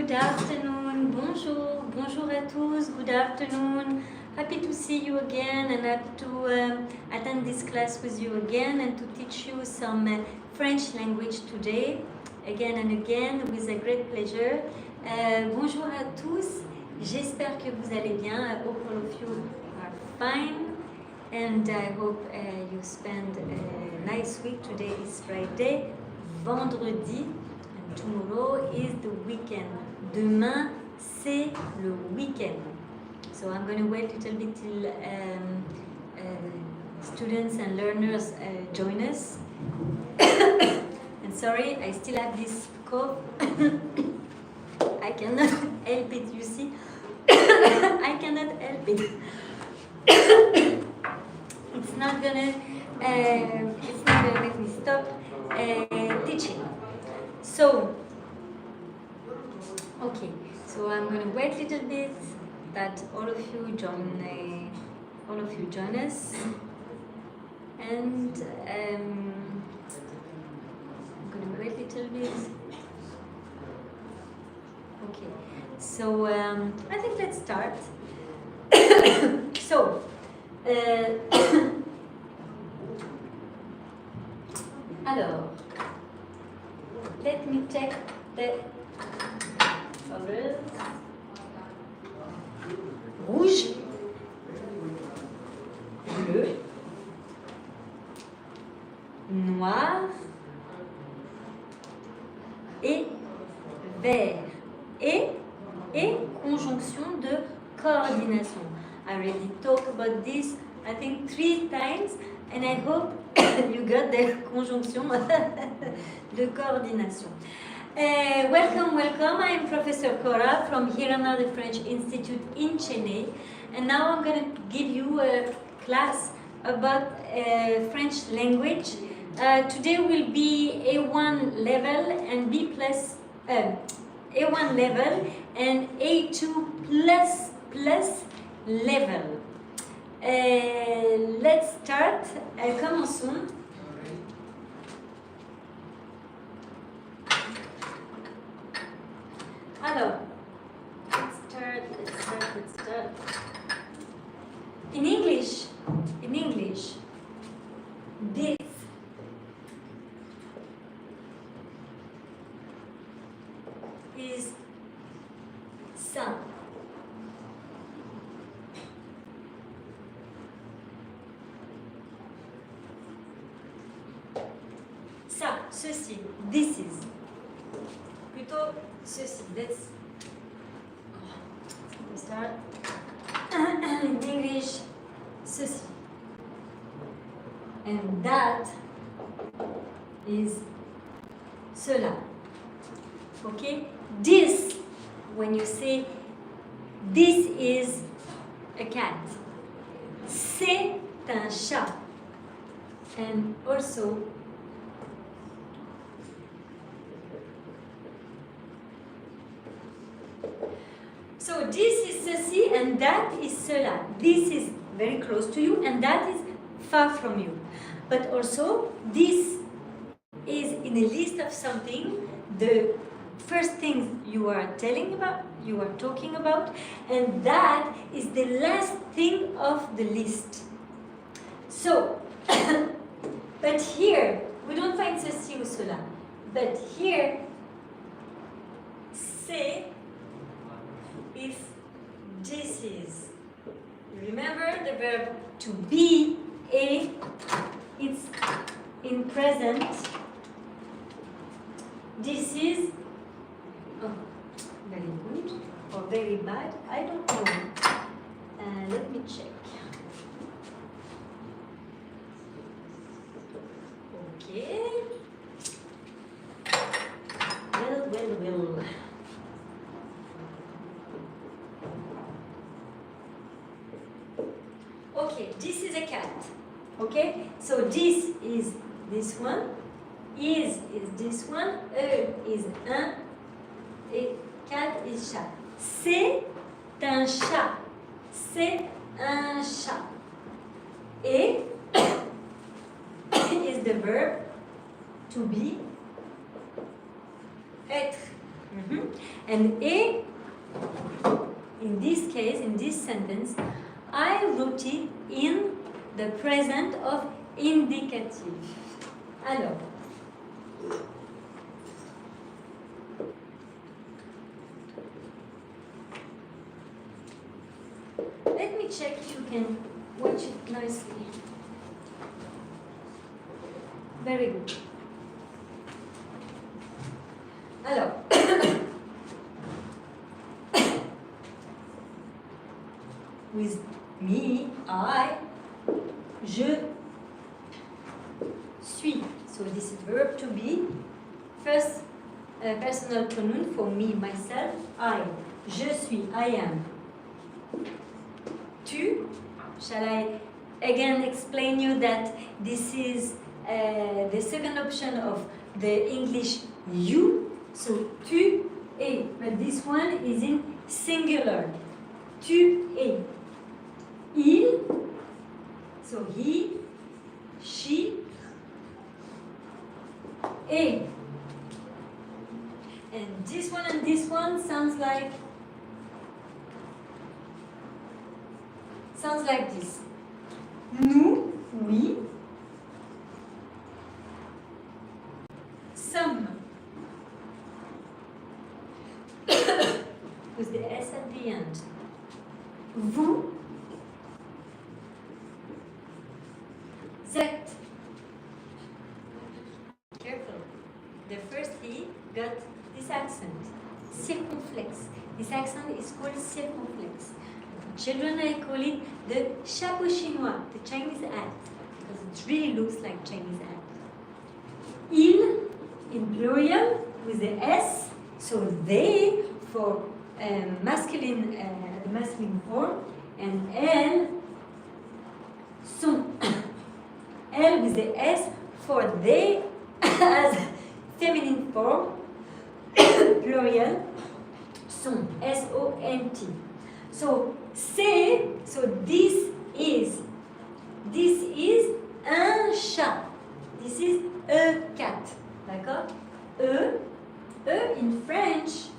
good afternoon, bonjour, bonjour à tous, good afternoon. Happy to see you again and happy to attend this class with you again and to teach you some French language today, again and again, with a great pleasure. Bonjour à tous, j'espère que vous allez bien. I hope all of you are fine and I hope you spend a nice week. Today is Friday, vendredi. Tomorrow is the weekend. Demain, c'est le weekend. So I'm going to wait a little bit till students and learners join us. And sorry, I still have this cough. I cannot help it, you see. I cannot help it. It's not gonna make me stop teaching. So, okay, so I'm going to wait a little bit that all of you join us, and I'm going to wait a little bit. Okay, so I think let's start. So, alors. Let me check the colors. Rouge, bleu, noir et vert. Et conjonction de coordination. I already talked about this, I think 3 times, and I hope you got the conjonction de coordination. Welcome. I am Professor Cora from Here the French Institute in Chennai, and now I'm going to give you a class about French language. Today will be A1 level and A1 level and A2 plus level. Let's start. Commençons. Alors, let's start. In English, this is ça. Ça, ceci, this is. Plutôt ceci. Let's start. In English, ceci. And that is cela. Okay? This, when you say this is a cat, c'est un chat. And also, so this is ceci and that is cela. This is very close to you and that is far from you. But also this is in a list of something, the first thing you are talking about, and that is the last thing of the list. So, but here we don't find ceci ou cela. But here, c'est is this is. Remember the verb to be, it's in present. This is very good or very bad, I don't know. Let me check. Okay. Well. Okay, this is a cat. Okay, so this is this one, is this one, is un, et cat is chat. C'est un chat. C'est un chat. Et is the verb to be, être. And A, in this case, in this sentence, I wrote it in the present of indicative. Alors, let me check if you can watch it nicely. Very good. Alors, with me, I, je suis. So this is verb to be. First personal pronoun for me, myself, I. Je suis, I am. Tu. Shall I again explain you that this is the second option of the English you. So tu es. But this one is in singular. Tu es. Il. So he, she, est. And this one and this one sounds like this. Nous, oui. Sommes. With the S at the end. Vous. Êtes. Careful. The first E got this accent. Circumflex. This accent is called circumflex. Children, I call it the chapeau chinois, the Chinese hat, because it really looks like Chinese hat. Il, in plural, with the S, so they for masculine, the masculine form, and elle, sont. Elle with the S for they as feminine form, plural, sont, S-O-N-T. So c'est, so this is un chat. This is a cat. D'accord? E in French.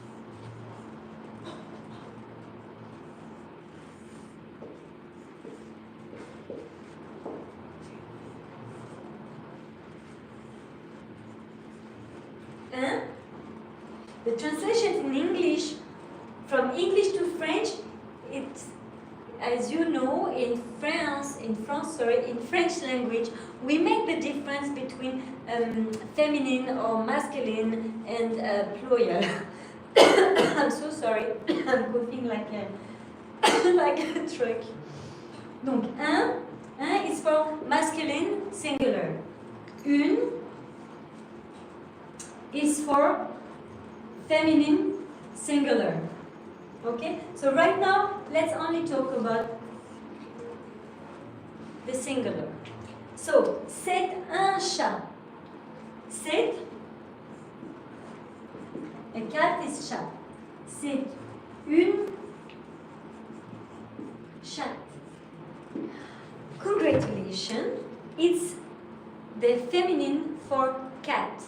The translation in English, from English to French, it's, as you know, in French language, we make the difference between feminine or masculine and plural. I'm so sorry, I'm coughing like a truck. Donc, un is for masculine, singular. Une is for feminine, singular. Okay, so right now let's only talk about the singular. So, c'est un chat. C'est, a cat is chat. C'est une chatte. Congratulations, it's the feminine for cat.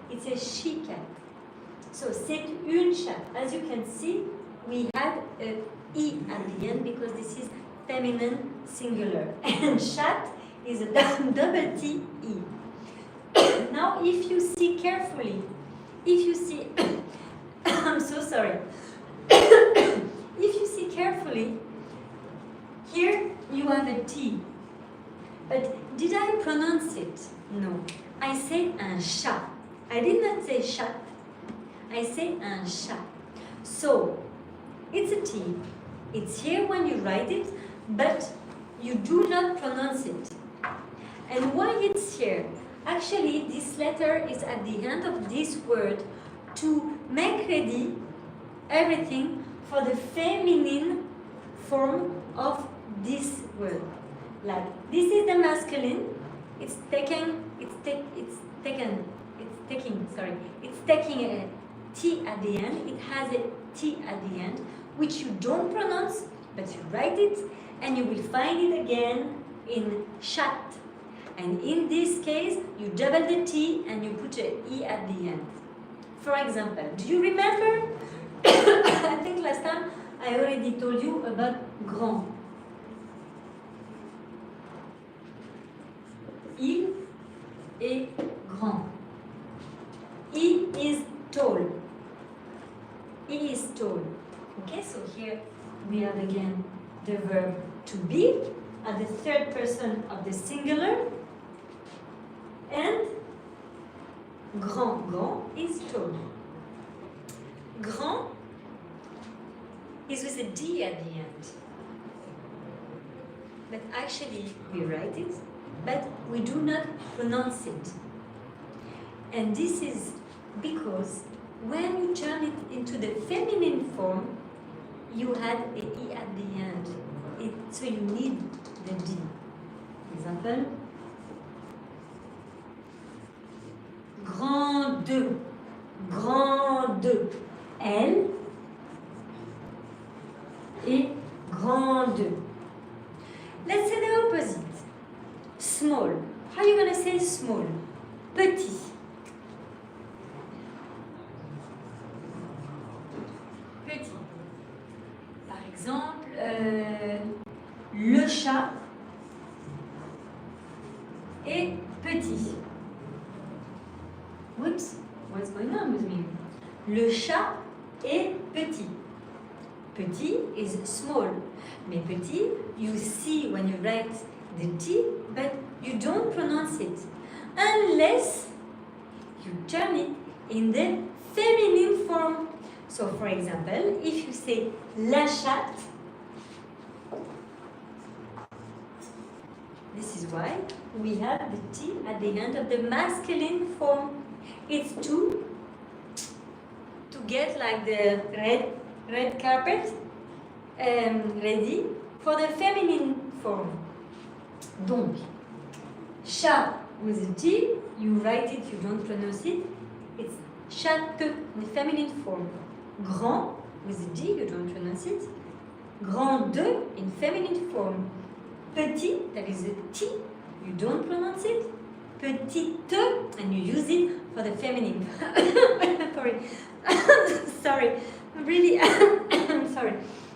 It's a she cat. So, c'est une chatte. As you can see, we had a E at the end because this is feminine singular. And chat is a double T E. Now, if you see carefully, I'm so sorry. If you see carefully, here you have a T. But did I pronounce it? No. I said un chat. I did not say chat. I say un chat. So, it's a T. It's here when you write it, but you do not pronounce it. And why it's here? Actually, this letter is at the end of this word to make ready everything for the feminine form of this word. Like, this is the masculine, it's taking a T at the end, it has a T at the end, which you don't pronounce, but you write it, and you will find it again in chat. And in this case, you double the T and you put an E at the end. For example, do you remember? I think last time I already told you about grand. Il est grand. He is tall. He is tall. Okay, so here we have again the verb to be at the third person of the singular. And grand, grand is tall. Grand is with a D at the end. But actually we write it, but we do not pronounce it. And this is because when you turn it into the feminine form, you had a E at the end. So you need the D. Example. Grande, grande. Elle est grande. Let's say the opposite. Small. How are you going to say small? Petit. Petit. Par exemple, le chat est petit. Whoops, what's going on with me? Le chat est petit. Petit is small. Mais petit, you see when you write the T, but you don't pronounce it. Unless you turn it in the feminine form. So for example, if you say la chatte, this is why we have the T at the end of the masculine form. It's to get like the red carpet ready for the feminine form. Donc, chat with a T, you write it, you don't pronounce it. It's chatte in the feminine form. Grand with a D, you don't pronounce it. Grande in feminine form. Petit, that is a T, you don't pronounce it. Petite, and you use it for the feminine. Sorry. Sorry. Really, I'm sorry.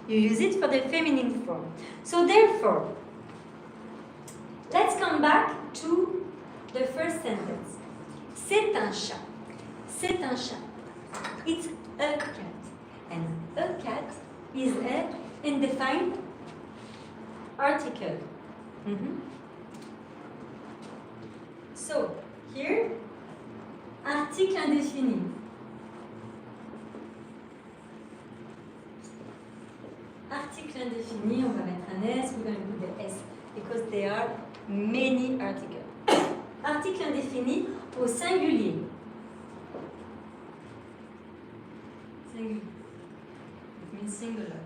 You use it for the feminine form. So therefore, let's come back to the first sentence. C'est un chat. C'est un chat. It's a cat. And a cat is an undefined article. So, here, article indéfini. Article indéfini, on va mettre un S, we're going to put the S, because there are many articles. Article indéfini au singulier. Singulier. It means singular.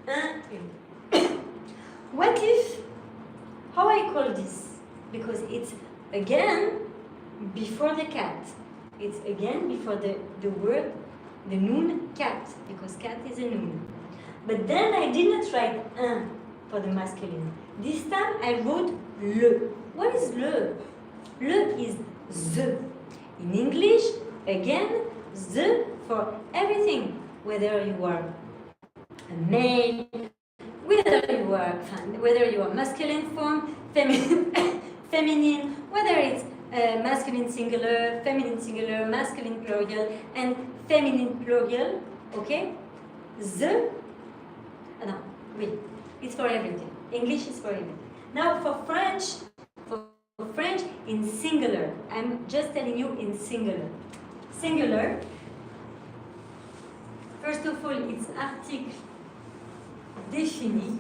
Un, une. What if, how I call this? Because it's again before the cat. It's again before the word, the noun cat, because cat is a noun. But then I did not write un for the masculine. This time I wrote le. What is le? Le is the. In English, again, the for everything. Whether you are a male, whether you are masculine form, feminine, whether it's masculine singular, masculine plural, and feminine plural, okay? The, no, oui, it's for everything. English is for everything. Now for French in singular, I'm just telling you in singular. Singular, first of all, it's article défini,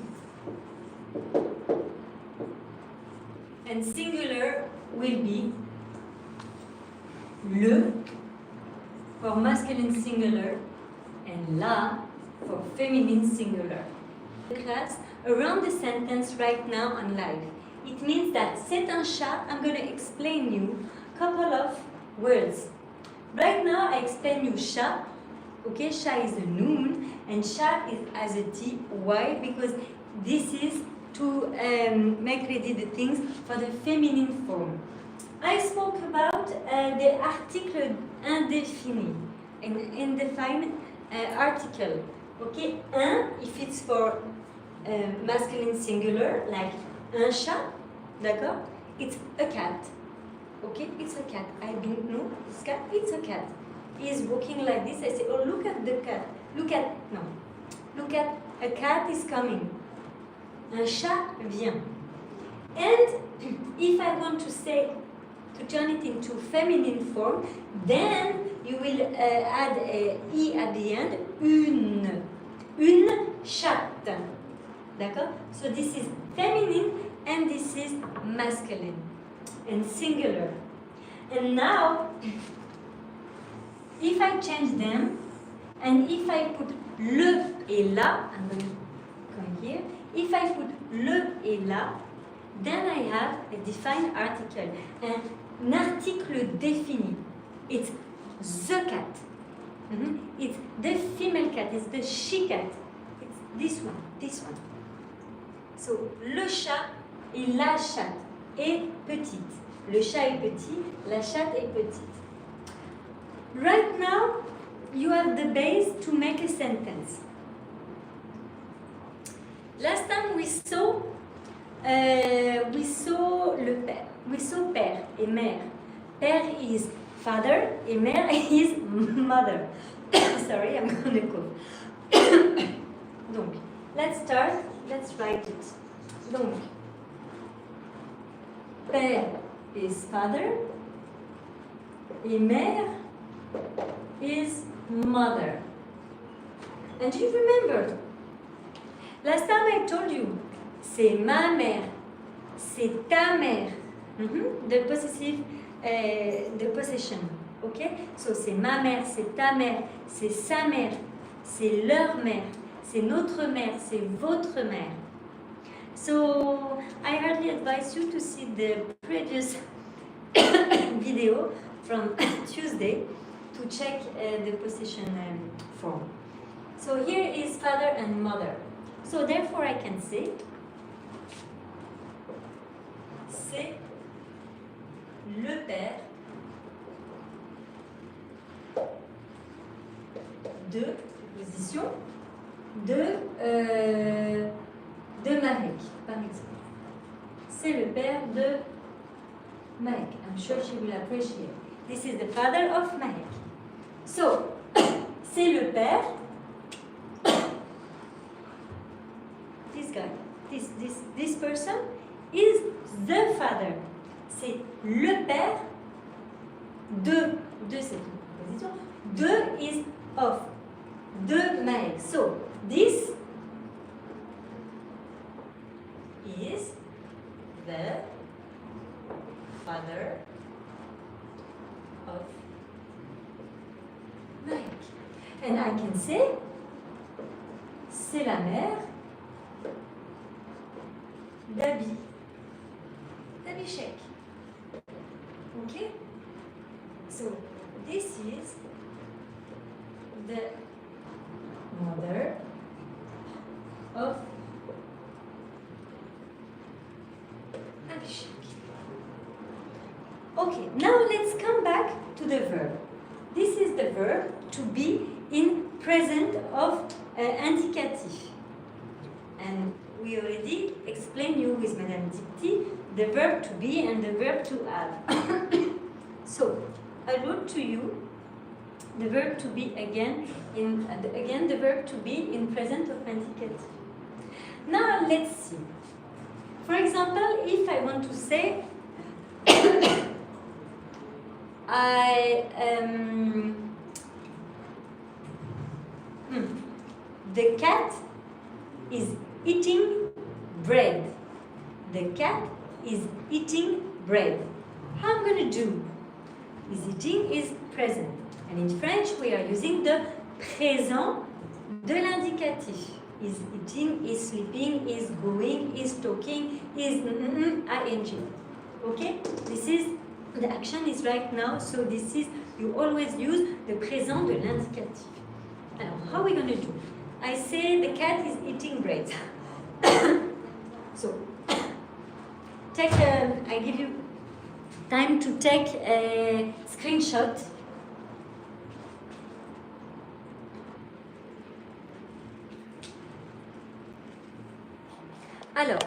and singular will be le for masculine singular and la for feminine singular. The class around the sentence right now on live. It means that c'est un chat. I'm going to explain you a couple of words. Right now I explain you chat. Okay, chat is a noun and chat is as a T. Why? Because this is to make ready the things for the feminine form. I spoke about the article indéfini, an undefined article. Okay, un, if it's for masculine singular, like un chat, d'accord? It's a cat. Okay, it's a cat. I don't know this cat. It's a cat. He is walking like this. I say, oh, look at the cat. Look at, no. Look at, a cat is coming. Un chat vient. And if I want to say, to turn it into feminine form, then you will add a I at the end. Une chatte. D'accord? So this is feminine and this is masculine and singular. And now, if I change them, and if I put le et la, I'm going to come here. If I put le et la, then I have a defined article. An article défini. It's the cat. It's the female cat. It's the she cat. It's this one. This one. So, le chat et la chatte est petite. Le chat est petit, la chatte est petite. Right now, you have the base to make a sentence. Last time we saw le père. We saw père et mère. Père is father et mère is mother. Sorry, I'm gonna cough. Donc, let's start. Let's write it. Donc, père is father et mère is mother. And you remember, last time I told you, c'est ma mère, c'est ta mère. The possessive, the possession. Okay? So c'est ma mère, c'est ta mère, c'est sa mère, c'est leur mère, c'est notre mère, c'est votre mère. So I hardly advise you to see the previous video from Tuesday to check the possession form. So here is father and mother. So therefore I can say c'est le père de position de Marek, par exemple. C'est le père de Marek. I'm sure she will appreciate. This is the father of Marek. So, c'est le père. This guy, this person is the father. C'est le père de cette position. De is of. De Marek. So, this is the father of Marek. And I can say, c'est la mère d'Abhishek. Okay? So, this is the mother of Abhishek. Okay, now let's come back to the verb. This is the verb to be in present of indicatif. And we already explained you with Madame Dipti the verb to be and the verb to have. So, I wrote to you the verb to be again the verb to be in present of indicative. Now let's see. For example, if I want to say the cat is eating bread. The cat is eating bread. How I'm going to do? Is eating is present. And in French, we are using the présent de l'indicatif. Is eating, is sleeping, is going, is talking, is ing. Okay? This is, the action is right now, so this is, you always use the présent de l'indicatif. Alors, how are we going to do? I say the cat is eating bread. So, take I give you Time to take a screenshot. Alors,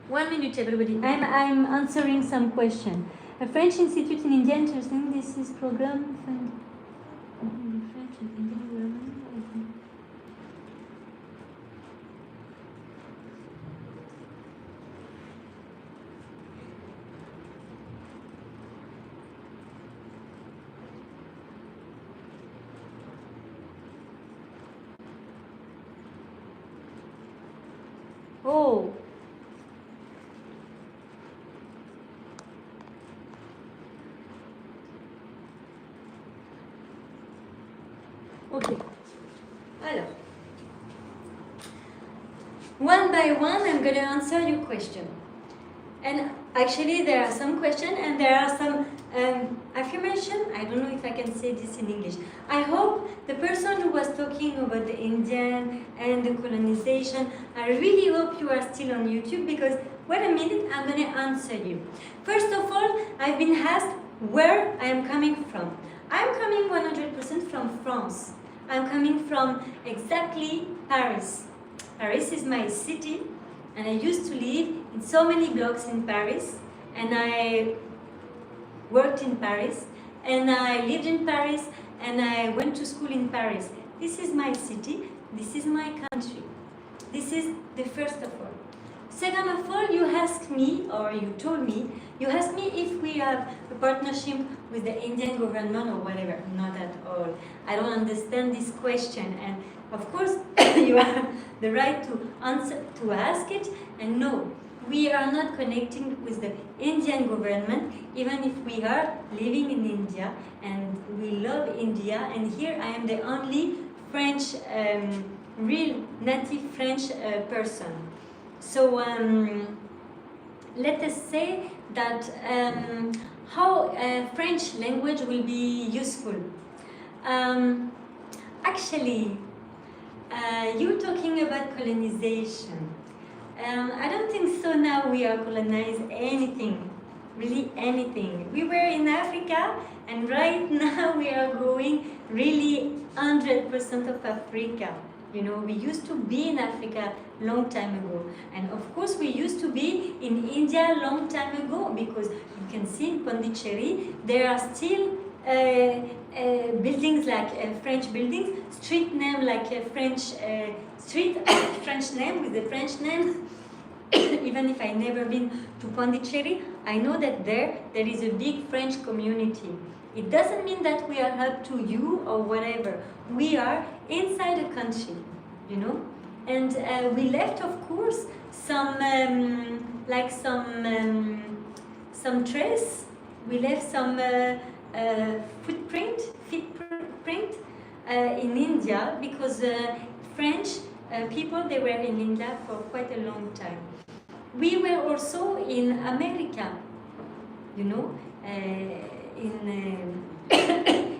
1 minute everybody. I'm answering some question. A French institute in India, interesting. This is program. French and Indian women. Oh. Okay. Alors. One by one, I'm going to answer your question. And actually, there are some questions and there are some affirmation. I don't know if I can say this in English. I hope the person who was talking about the Indian and the colonization, I really hope you are still on YouTube, because wait a minute, I'm going to answer you. First of all, I've been asked where I am coming from. I'm coming 100% from France. I'm coming from exactly Paris. Paris is my city, and I used to live in so many blocks in Paris, and I worked in Paris, and I lived in Paris, and I went to school in Paris. This is my city, this is my country. This is the first of all. Second of all, you asked me, or you told me, you asked me if we have a partnership with the Indian government or whatever. Not at all. I don't understand this question, and of course you have the right to answer, to ask it. And no, we are not connecting with the Indian government, even if we are living in India and we love India. And here I am the only French, real native French person. So let us say that how French language will be useful. Actually, you're talking about colonization. I don't think so. Now we are colonized anything, really anything. We were in Africa, and right now we are going really 100% of Africa. You know, we used to be in Africa long time ago, and of course we used to be in India long time ago, because you can see in Pondicherry there are still buildings like French buildings, street name like a French street, French name with the French name. Even if I never been to Pondicherry, I know that there is a big French community. It doesn't mean that we are up to you or whatever. We are inside a country, you know. And we left, of course, some trace. We left some footprint in India, because French people, they were in India for quite a long time. We were also in America, you know.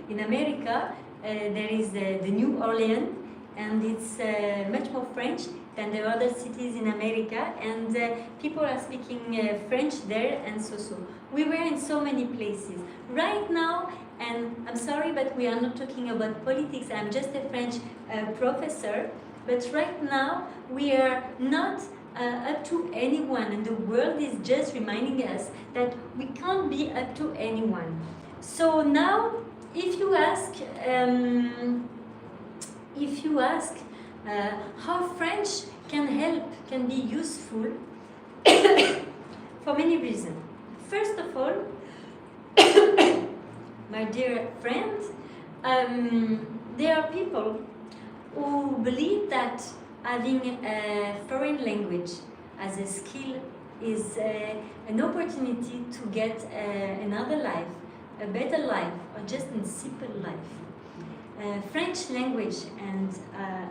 In America, there is the New Orleans, and it's much more French than the other cities in America, and people are speaking French there, and so. We were in so many places. Right now, and I'm sorry, but we are not talking about politics, I'm just a French professor, but right now we are not up to anyone, and the world is just reminding us that we can't be up to anyone. So now, if you ask how French can help, can be useful, for many reasons. First of all, my dear friends, there are people who believe that having a foreign language as a skill is an opportunity to get another life, a better life, or just a simple life. French language, and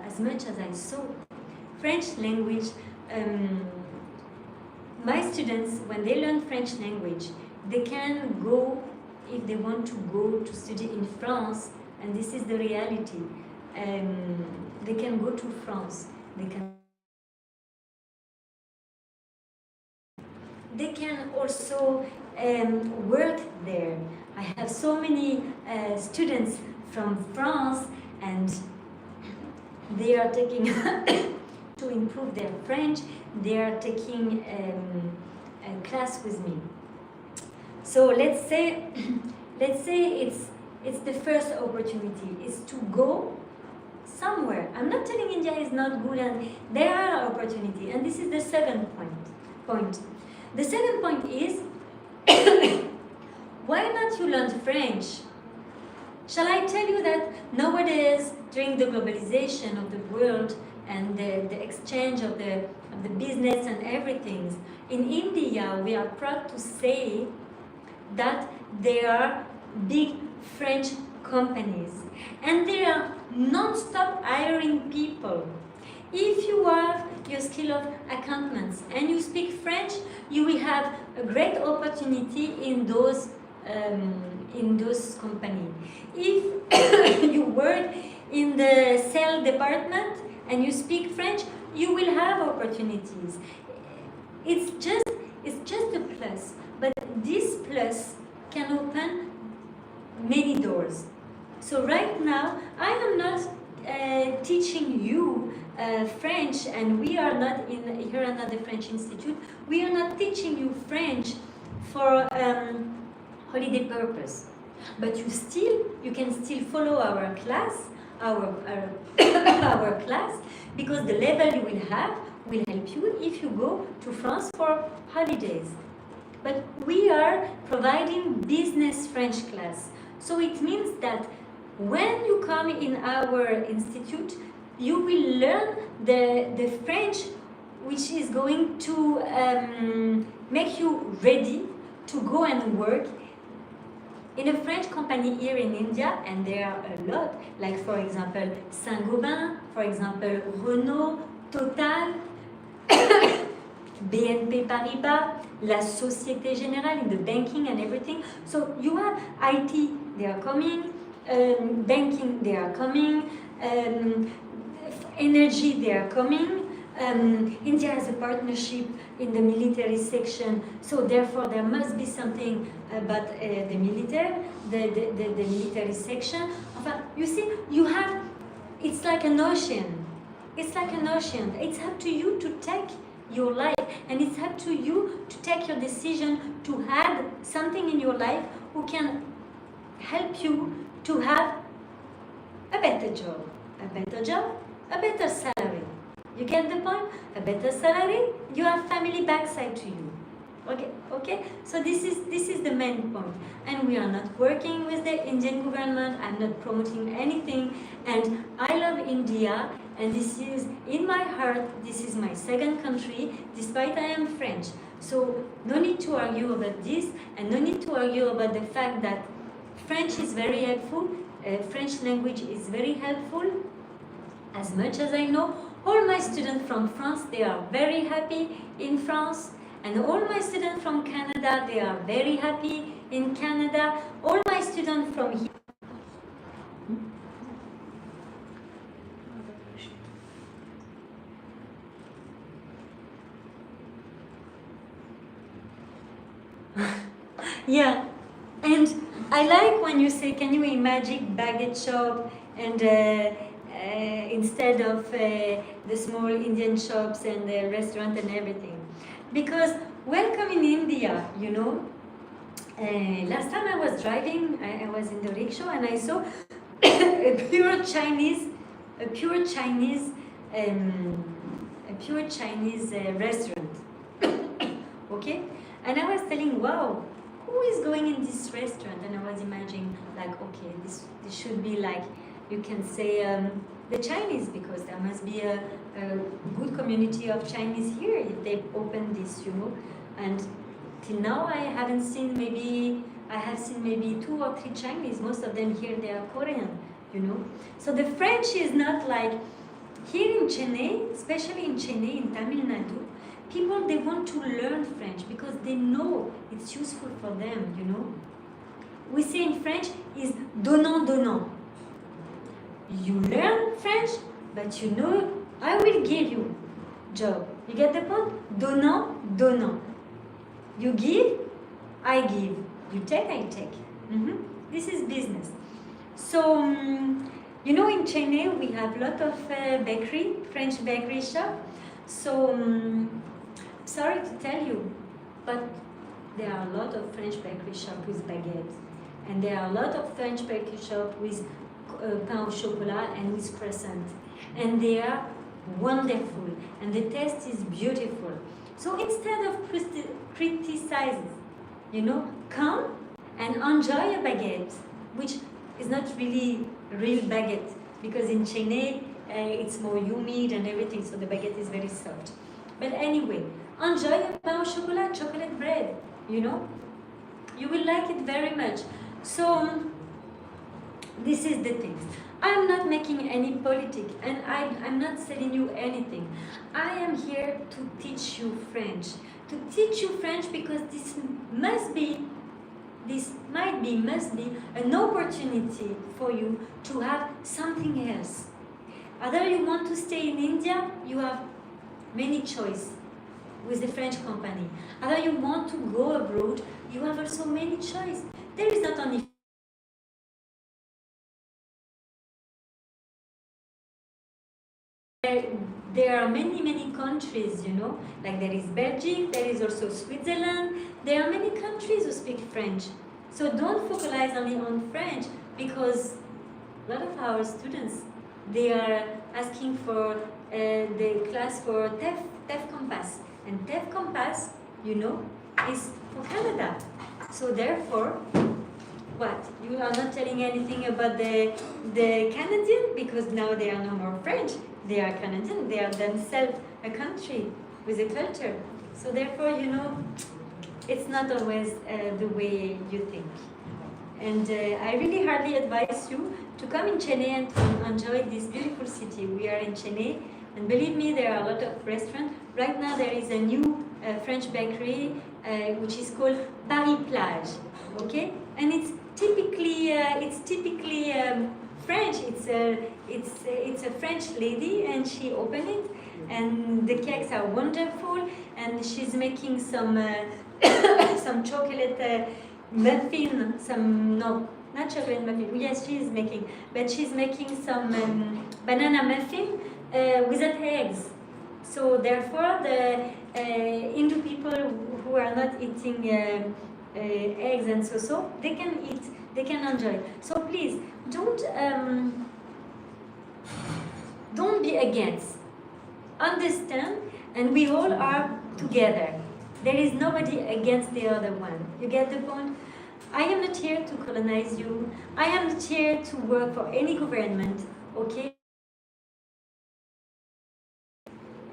as much as I saw French language, my students, when they learn French language, they can go, if they want to go to study in France, and this is the reality, they can go to France. They can also work there. I have so many students from France, and they are taking to improve their French. They are taking a class with me. So let's say it's the first opportunity is to go somewhere. I'm not telling India is not good, and there are opportunities. And this is the second point. The second point is why not you learn French? Shall I tell you that nowadays, during the globalization of the world and the exchange of the business and everything, in India we are proud to say that there are big French companies and they are non-stop hiring people. If you have your skill of accountants and you speak French, you will have a great opportunity in those companies. If you work in the sales department and you speak French, you will have opportunities. It's just a plus, but this plus can open many doors. So right now, I am not teaching you French, and we are not here at the French Institute. We are not teaching you French for holiday purpose, but you can still follow our class, our class, because the level you will have will help you if you go to France for holidays. But we are providing business French class, so it means that when you come in our institute, you will learn the French, which is going to make you ready to go and work in a French company here in India, and there are a lot, like for example Saint-Gobain, for example Renault, Total, BNP Paribas, La Société Générale in the banking and everything. So you have IT, they are coming, banking, they are coming, energy, they are coming. India has a partnership in the military section, so therefore there must be something about the military section. You see, you have, it's like an ocean. It's like an ocean. It's up to you to take your life, and it's up to you to take your decision to add something in your life who can help you to have a better job, a better salary. You get the point? A better salary, you have family backside to you. Okay. So this is the main point. And we are not working with the Indian government. I'm not promoting anything. And I love India. And this is in my heart. This is my second country, despite I am French. So no need to argue about this, and no need to argue about the fact that French is very helpful. French language is very helpful. As much as I know, all my students from France, they are very happy in France. And all my students from Canada, they are very happy in Canada. All my students from here. Yeah, and I like when you say, can you imagine baguette shop and instead of the small Indian shops and the restaurant and everything. Because welcome in India, you know. Last time I was driving, I was in the rickshaw and I saw a pure Chinese restaurant. Okay, and I was telling, wow, who is going in this restaurant? And I was imagining, like, okay, this should be like, you can say the Chinese, because there must be a good community of Chinese here if they open this, you know. And till now I haven't seen, I have seen maybe 2 or 3 Chinese. Most of them here, they are Korean, you know. So the French is not like, here in Chennai, especially in Chennai, in Tamil Nadu, people, they want to learn French because they know it's useful for them, you know. We say in French is donnant, donnant. You learn French, but you know, I will give you job. You get the point? Donnant, donnant. You give, I give, you take, I take. This is business. So, you know, in Chennai we have a lot of bakery, French bakery shop. So, sorry to tell you, but there are a lot of French bakery shop with baguette. And there are a lot of French bakery shop with pain au chocolat and with croissant. And they are wonderful. And the taste is beautiful. So instead of criticizing, you know, come and enjoy a baguette, which is not really real baguette, because in Chennai it's more humid and everything, so the baguette is very soft. But anyway, enjoy a pain au chocolat, chocolate bread, you know. You will like it very much. So this is the thing. I'm not making any politics, and I'm not selling you anything. I am here to teach you French. To teach you French because this must be an opportunity for you to have something else. Either you want to stay in India, you have many choice with the French company. Either you want to go abroad, you have also many choice. There is not only there are many countries, you know, like there is Belgium, there is also Switzerland. There are many countries who speak French. So don't focalize only on French, because a lot of our students, they are asking for the class for TEF Compass. And TEF Compass, you know, is for Canada. So therefore, what? You are not telling anything about the Canadian, because now they are no more French. They are Canadian. They are themselves a country with a culture. So therefore, you know, it's not always the way you think. And I really hardly advise you to come in Chennai and to enjoy this beautiful city. We are in Chennai, and believe me, there are a lot of restaurants. Right now there is a new French bakery which is called Paris Plage, okay? And it's typically French. It's a French lady, and she opened it, and the cakes are wonderful, and she's making some some chocolate muffin, not chocolate muffin. Yes, she is making, but she's making some banana muffin without eggs. So therefore, the Hindu people who are not eating eggs and so they can eat, they can enjoy. So please don't be against. Understand, and we all are together. There is nobody against the other one. You get the point? I am not here to colonize you. I am not here to work for any government, okay?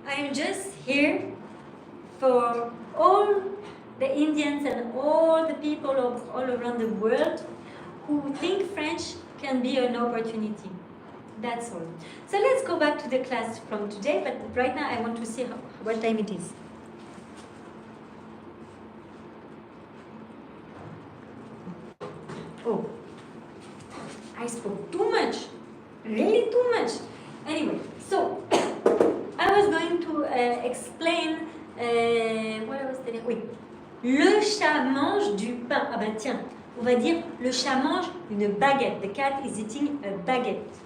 I am just here for all the Indians and all the people of all around the world who think French can be an opportunity. That's all. So let's go back to the class from today, but right now I want to see what time it is. Oh, I spoke too much, really too much. Anyway, so I was going to explain what I was telling. Oui, le chat mange du pain. Ah ben tiens, on va dire le chat mange une baguette. The cat is eating a baguette.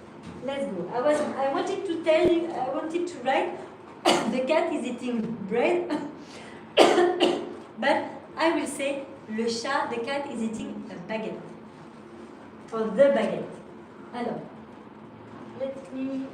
Let's go. I wanted to tell you. I wanted to write the cat is eating bread, but I will say le chat. The cat is eating a baguette. For the baguette. Alors, let me.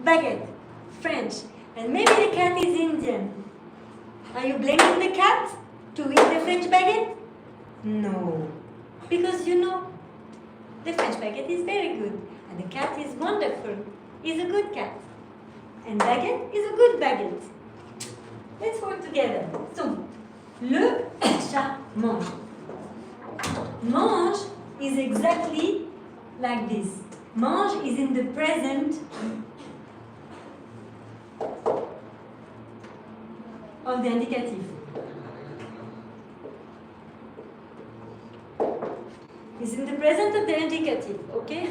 Baguette, French, and maybe the cat is Indian. Are you blaming the cat to eat the French baguette? No, because you know, the French baguette is very good, and the cat is wonderful. He's a good cat, and baguette is a good baguette. Let's work together. So, le chat mange. mange is exactly like this. Mange is in the present of the indicative. Is in the present of the indicative, okay?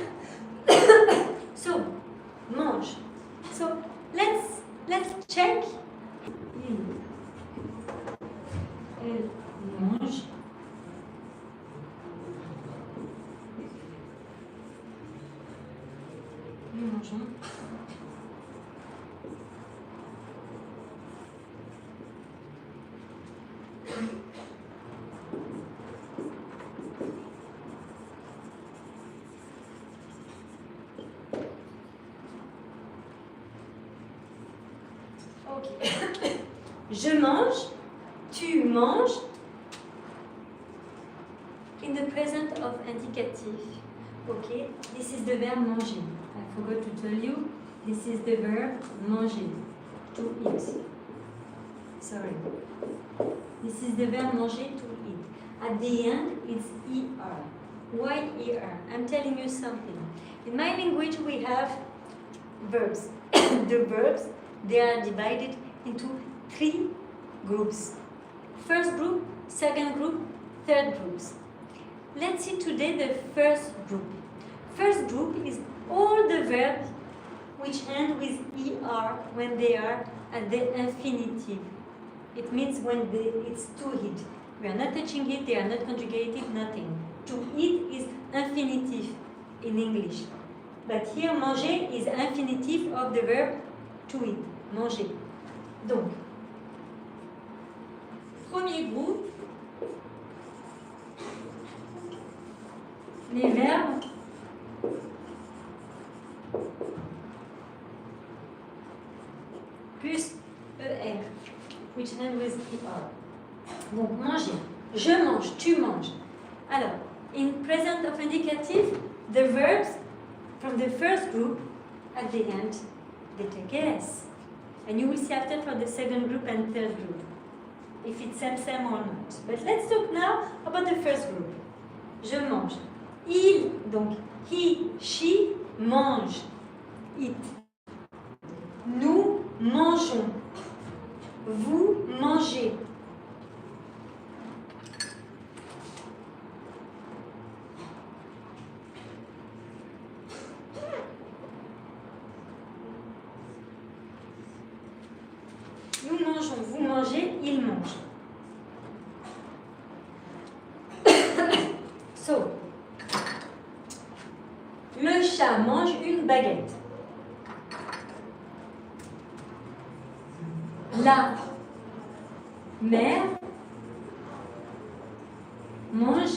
So, mange. So let's check. Elle mange. Nous mangeons. Je mange, tu manges, in the present of indicative. Okay, this is the verb manger. I forgot to tell you, this is the verb manger, to eat. Sorry. This is the verb manger, to eat. At the end, it's ER. Why ER? I'm telling you something. In my language, we have verbs. The verbs, they are divided into 3 groups. First group, second group, third groups. Let's see today the first group. First group is all the verbs which end with ER when they are at the infinitive. It means when it's to eat. We are not touching it, they are not conjugated, nothing. To eat is infinitive in English. But here, manger is infinitive of the verb to eat. Manger. Donc, premier groupe, les verbes plus ER, which end with ER. Donc, manger. Je mange, tu manges. Alors, in present of indicative, the verbs from the first group, at the end, they take S. And you will see after for the second group and third group, if it's same or not. But let's talk now about the first group. Je mange. Il, donc, he, she, mange. It. Nous mangeons. Vous mangez. Nous mangeons, vous mangez, il mange. So, le chat mange une baguette. La mère mange.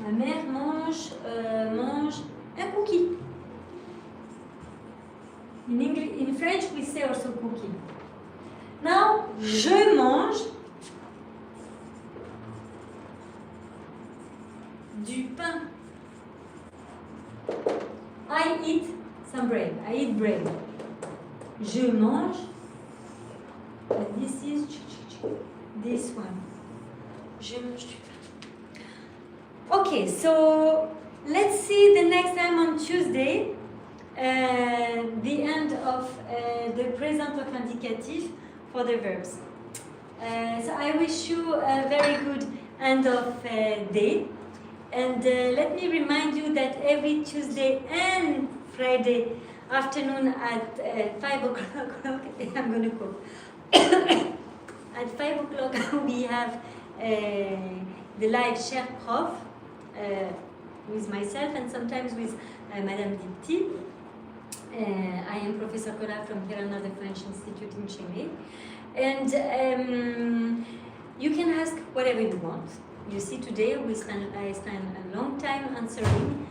La mère mange un cookie. In French, we say also cookie. Now, je mange du pain. I eat some bread. I eat bread. Je mange. And this is this one. Je mange du pain. Okay, so let's see the next time on Tuesday. The end of the present of indicative for the verbs. So I wish you a very good end of day. And let me remind you that every Tuesday and Friday afternoon at 5 o'clock, I'm going to cook. At 5 o'clock we have the live Chère, Prof with myself and sometimes with Madame Dipti. I am Professor Cola from Chère, the French Institute in Chère. And you can ask whatever you want. You see, today I spent a long time answering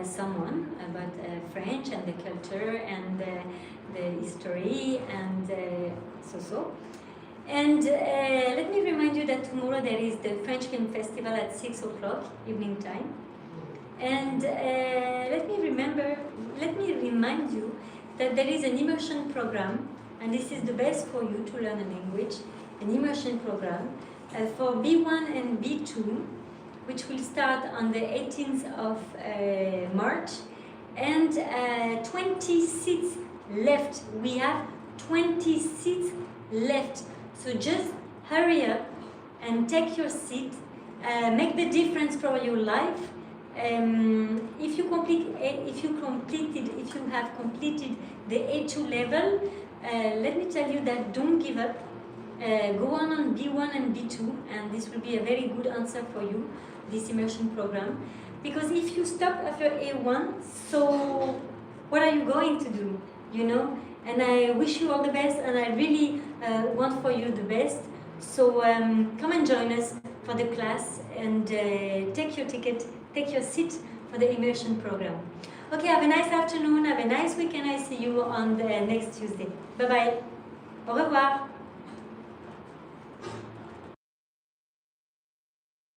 someone about French and the culture and the history and so. And let me remind you that tomorrow there is the French Film Festival at 6 o'clock evening time. And let me remind you that there is an immersion program, and this is the best for you to learn a language, an immersion program for B1 and B2 which will start on the 18th of March, and 20 seats left. We have 20 seats left, so just hurry up and take your seat. Make the difference for your life. If you have completed the A2 level, let me tell you that don't give up. Go on B1 and B2, and this will be a very good answer for you, this immersion program. Because if you stop after A1, so what are you going to do? You know? And I wish you all the best, and I really want for you the best. So come and join us for the class, and take your ticket, take your seat for the immersion program. Okay, have a nice afternoon, have a nice weekend. I see you on the next Tuesday. Bye-bye. Au revoir.